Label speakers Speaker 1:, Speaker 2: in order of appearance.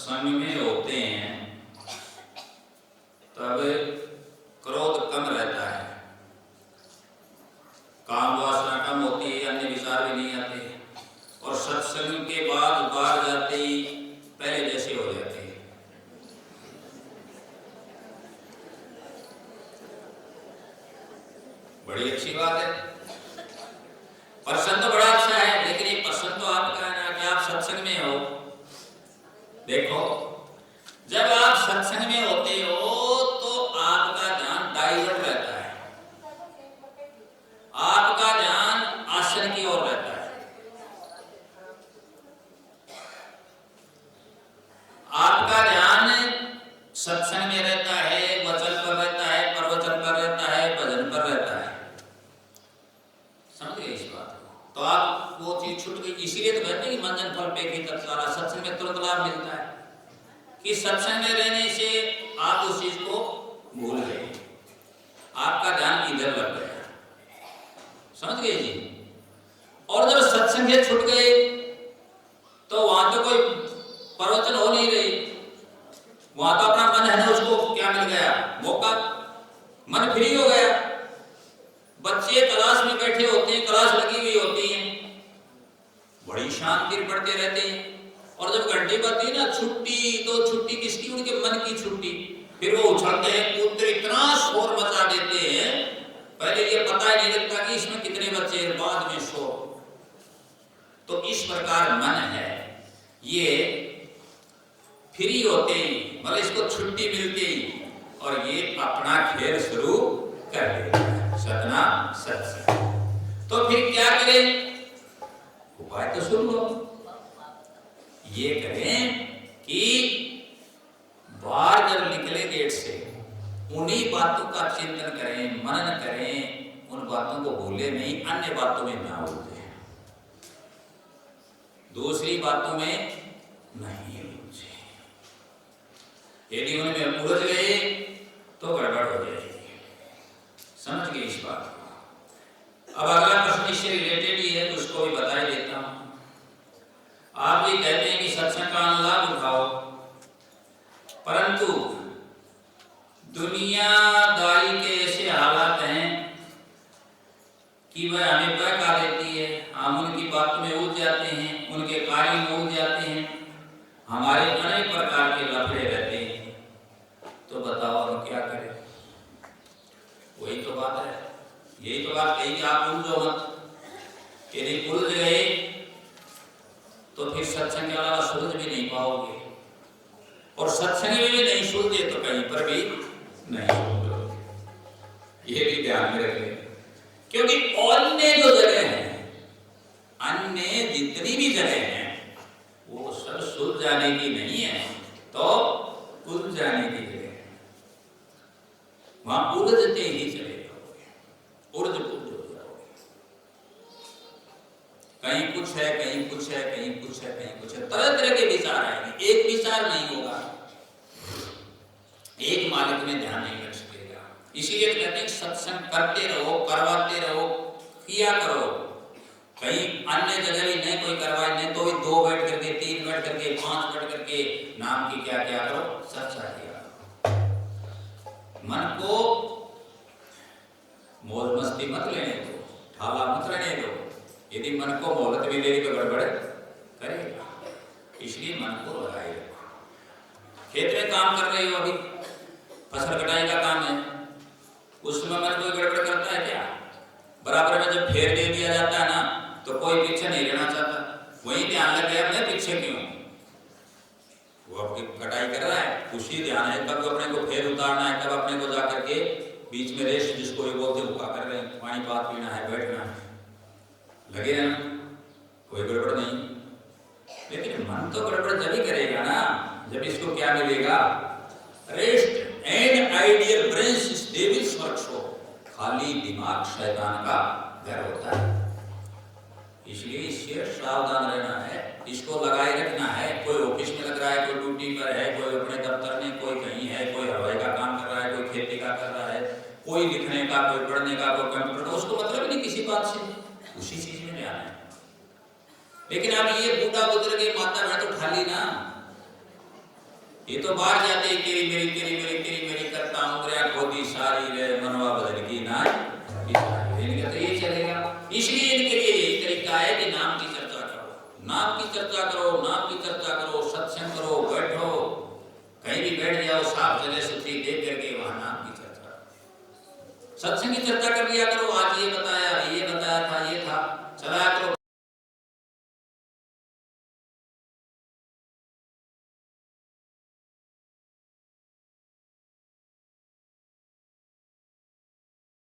Speaker 1: सत्संग में होते हैं तब क्रोध कम रहता है, काम वासना कम होती है, अन्य विचार भी नहीं आते, और सत्संग के बाद बाहर जाते ही पहले जैसे हो जाते हैं। बड़ी अच्छी बात है, प्रश्न तो बड़ा अच्छा है, लेकिन ये प्रश्न तो आपका है ना कि आप सत्संग में हो। देखो, जब आप सत्संग में होते हो तो आपका ध्यान डाइवर्ट रहता है, आपका ध्यान आसन की ओर रहता है, आपका ध्यान सत्संग में रहता है, वचन पर रहता है, प्रवचन पर रहता है, भजन पर रहता है। समझ गए इस बात को? तो आप वो चीज छूट गई। इसीलिए तो कहते हैं कि मंजन फल पे की तत्काल, सत्संग में तुरंत लाभ मिलता है कि सत्संग में रहने से आप उस चीज को भूल गए, आपका ध्यान इधर लग गया। समझ गए जी? और जब सत्संग से छूट गए तो वहां तो कोई प्रवचन हो नहीं रही, वहां तो अपना मन है ना, उसको क्या मिल गया? मौका, मन फ्री हो गया। बच्चे क्लास में बैठे होते हैं, क्लास लगी हुई होती है, बड़ी शांति पढ़ते रहते हैं, और जब घंटी बजती है ना छुट्टी, तो छुट्टी किसकी? उनके मन की छुट्टी। फिर वो उछलते हैं, कूदते, इतना शोर मचा देते हैं, पहले ये पता ही नहीं लगता कि इसमें कितने बच्चे हैं, बाद में शोर। तो इस प्रकार मन है, ये फ्री होते ही, मतलब इसको छुट्टी मिलती ही, और ये अपना खेल शुरू कर देता है। सतनाम सत्संग। तो फिर क्या करें? उपाय तो सुन लो। ये करें कि बाहर जब निकले गेट से, उन्हीं बातों का चिंतन करें, मनन करें, उन बातों को भूले नहीं, अन्य बातों में ना उलझे, दूसरी बातों में नहीं उलझे। यदि उनमें उलझ गए तो गड़बड़ हो जाएगी। समझ गए इस बात को? अब अगला प्रश्न इससे रिलेटेड ही है, तो उसको भी बता ही देता हूं। आप ये कहते हैं कि सत्संग का लाभ उठाओ, परंतु दुनियादारी के ऐसे हालात हैं कि वह हमें बहका देती है, हम उनकी बातों में उलझ जाते हैं, उनके कार्य में उलझ जाते हैं, हमारे अनेक प्रकार के लफड़े रहते हैं। तो बताओ हम क्या करें? वही तो बात है, यही तो बात कही कि आप उलझो मत। यदि उलझ गए तो फिर सत्संग के अलावा सुलझ भी नहीं पाओगे, और सत्संग में भी नहीं सुलझे तो कहीं पर भी नहीं सुलझोगे। ये भी ध्यान में रखें, क्योंकि अन्य जो जगह है, अन्य जितनी भी जगह है, वो सब सुलझ जाने की नहीं है, तो उलझ जाने की जगह है। वहां उलझते ही चले जाओगे, उलझ पुलझ हो जाओगे। कहीं कुछ है, कहीं कुछ है, कहीं कुछ है, कहीं कुछ है, तरह तरह के विचार आएंगे, एक विचार नहीं होगा, एक मालिक में ध्यान नहीं लग सकेगा। इसीलिए कहते हैं सत्संग करते रहो, करवाते रहो, किया करो। कहीं अन्य जगह भी नहीं कोई करवाए, नहीं तो भी 2 बैठ करके, 3 बैठ करके, 5 बैठ करके नाम की क्या क्या करो, चर्चा किया करो। मन को मौज मस्ती मत लेने दो, ठाला मत रहने दो। यदि मन को मोहलत भी देगी तो गड़बड़ करेगा, इसलिए मन को लगाए रखो। खेत में काम कर रहे हो, अभी फसल कटाई का काम है, उसमें मन कोई गड़बड़ करता है क्या? बराबर में जब फेर दे दिया जाता है ना, तो कोई पीछे नहीं रहना चाहता, वही ध्यान लग गया, मैं पीछे क्यों? वो अपनी कटाई कर रहा है, उसी ध्यान है, कब अपने को फेर उतारना है, कब अपने को जाकर के बीच में रेस्ट, जिसको ये बोलते हुक्का कर रहे हैं, पानी पात पीना है, बैठना है, लगे रहना, कोई गड़बड़ नहीं। लेकिन मन तो गड़बड़ जब ही करेगा ना जब इसको क्या मिलेगा? Rest and ideal brain devils workshop, खाली दिमाग शैतान का घर होता है। इसलिए इससे सावधान रहना है, इसको लगाए रखना है। कोई ऑफिस में लग रहा है, कोई ड्यूटी पर है, कोई अपने दफ्तर में, कोई कहीं है, कोई हवाई का काम कर रहा है, कोई खेती का कर रहा है, कोई लिखने का, कोई पढ़ने का, कोई कंप्यूटर का, उसको मतलब नहीं किसी बात से, उसी चीज में ध्यान है। लेकिन अब ये बूढ़ा बुजुर्ग माता बैठो खाली ना, ये तो बाहर जाते ही तेरी मेरी करता हूँ ग्रह खोदी सारी रे मनवा बदल की ना इनका तो ये चलेगा। इसलिए इनके लिए यही तरीका है कि नाम की चर्चा करो, नाम की चर्चा करो, नाम की चर्चा करो, सत्संग करो, बैठो, कहीं भी बैठ जाओ, साफ जगह सुथरी देख करके वहां नाम की चर्चा, सत्संग की चर्चा कर लिया करो।